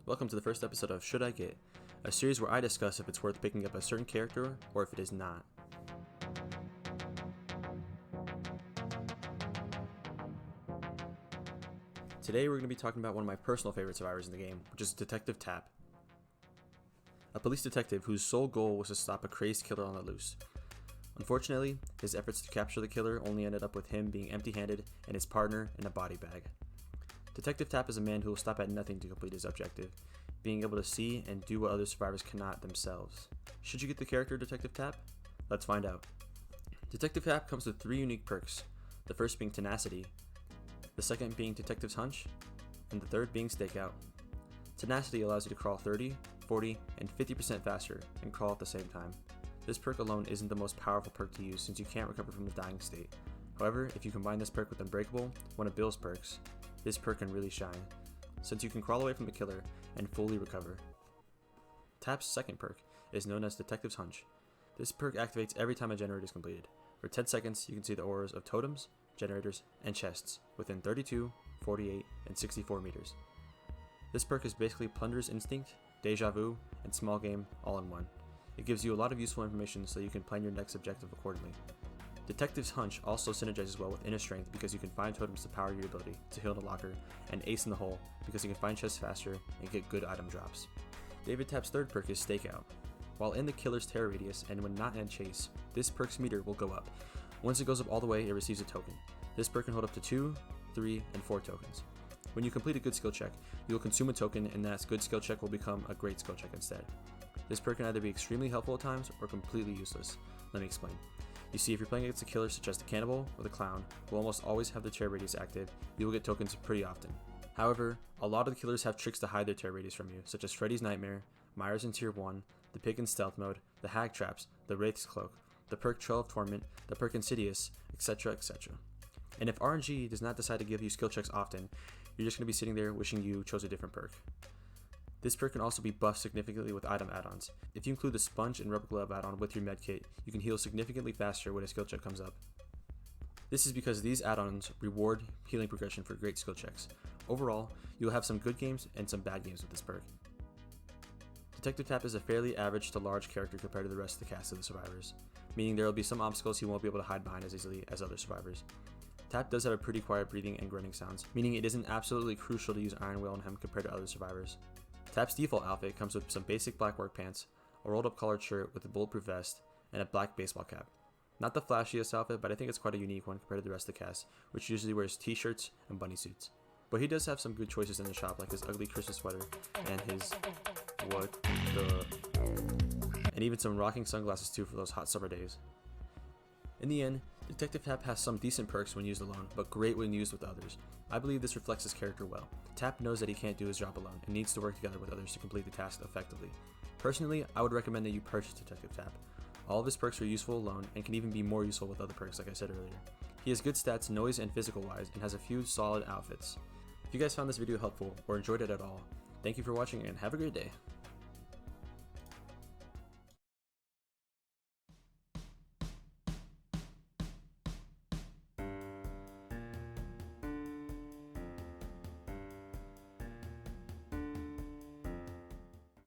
Welcome to the first episode of Should I Get, a series where I discuss if it's worth picking up a certain character or if it is not. Today we're going to be talking about one of my personal favorite survivors in the game, which is Detective Tapp. A police detective whose sole goal was to stop a crazed killer on the loose. Unfortunately, his efforts to capture the killer only ended up with him being empty-handed and his partner in a body bag. Detective Tapp is a man who will stop at nothing to complete his objective, being able to see and do what other survivors cannot themselves. Should you get the character Detective Tapp? Let's find out. Detective Tapp comes with 3 unique perks, the first being Tenacity, the second being Detective's Hunch, and the third being Stakeout. Tenacity allows you to crawl 30, 40, and 50% faster and crawl at the same time. This perk alone isn't the most powerful perk to use since you can't recover from the dying state. However, if you combine this perk with Unbreakable, one of Bill's perks, this perk can really shine, since you can crawl away from the killer and fully recover. Tapp's second perk is known as Detective's Hunch. This perk activates every time a generator is completed. For 10 seconds, you can see the auras of totems, generators, and chests within 32, 48, and 64 meters. This perk is basically Plunderer's Instinct, Deja Vu, and Small Game all in one. It gives you a lot of useful information so you can plan your next objective accordingly. Detective's Hunch also synergizes well with Inner Strength because you can find totems to power your ability to heal in a locker, and Ace in the Hole because you can find chests faster and get good item drops. David Tapp's third perk is Stakeout. While in the killer's terror radius and when not in a chase, this perk's meter will go up. Once it goes up all the way, it receives a token. This perk can hold up to 2, 3, and 4 tokens. When you complete a good skill check, you will consume a token and that good skill check will become a great skill check instead. This perk can either be extremely helpful at times or completely useless. Let me explain. You see, if you're playing against a killer such as the Cannibal or the Clown, who almost always have their terror radius active, you will get tokens pretty often. However, a lot of the killers have tricks to hide their terror radius from you, such as Freddy's Nightmare, Myers in Tier 1, the Pig in Stealth Mode, the Hag Traps, the Wraith's Cloak, the perk Trail of Torment, the perk Insidious, etc, etc. And if RNG does not decide to give you skill checks often, you're just going to be sitting there wishing you chose a different perk. This perk can also be buffed significantly with item add-ons. If you include the Sponge and Rubber Glove add-on with your medkit, you can heal significantly faster when a skill check comes up. This is because these add-ons reward healing progression for great skill checks. Overall, you'll have some good games and some bad games with this perk. Detective Tapp is a fairly average to large character compared to the rest of the cast of the survivors, meaning there will be some obstacles he won't be able to hide behind as easily as other survivors. Tapp does have a pretty quiet breathing and grunting sounds, meaning it isn't absolutely crucial to use Iron Will on him compared to other survivors. Tapp's default outfit comes with some basic black work pants, a rolled up collared shirt with a bulletproof vest, and a black baseball cap. Not the flashiest outfit, but I think it's quite a unique one compared to the rest of the cast, which usually wears t-shirts and bunny suits. But he does have some good choices in the shop, like his ugly Christmas sweater and his and even some rocking sunglasses too for those hot summer days. In the end, Detective Tapp has some decent perks when used alone, but great when used with others. I believe this reflects his character well. Tapp knows that he can't do his job alone and needs to work together with others to complete the task effectively. Personally, I would recommend that you purchase Detective Tapp. All of his perks are useful alone and can even be more useful with other perks like I said earlier. He has good stats noise and physical wise and has a few solid outfits. If you guys found this video helpful or enjoyed it at all, thank you for watching and have a great day.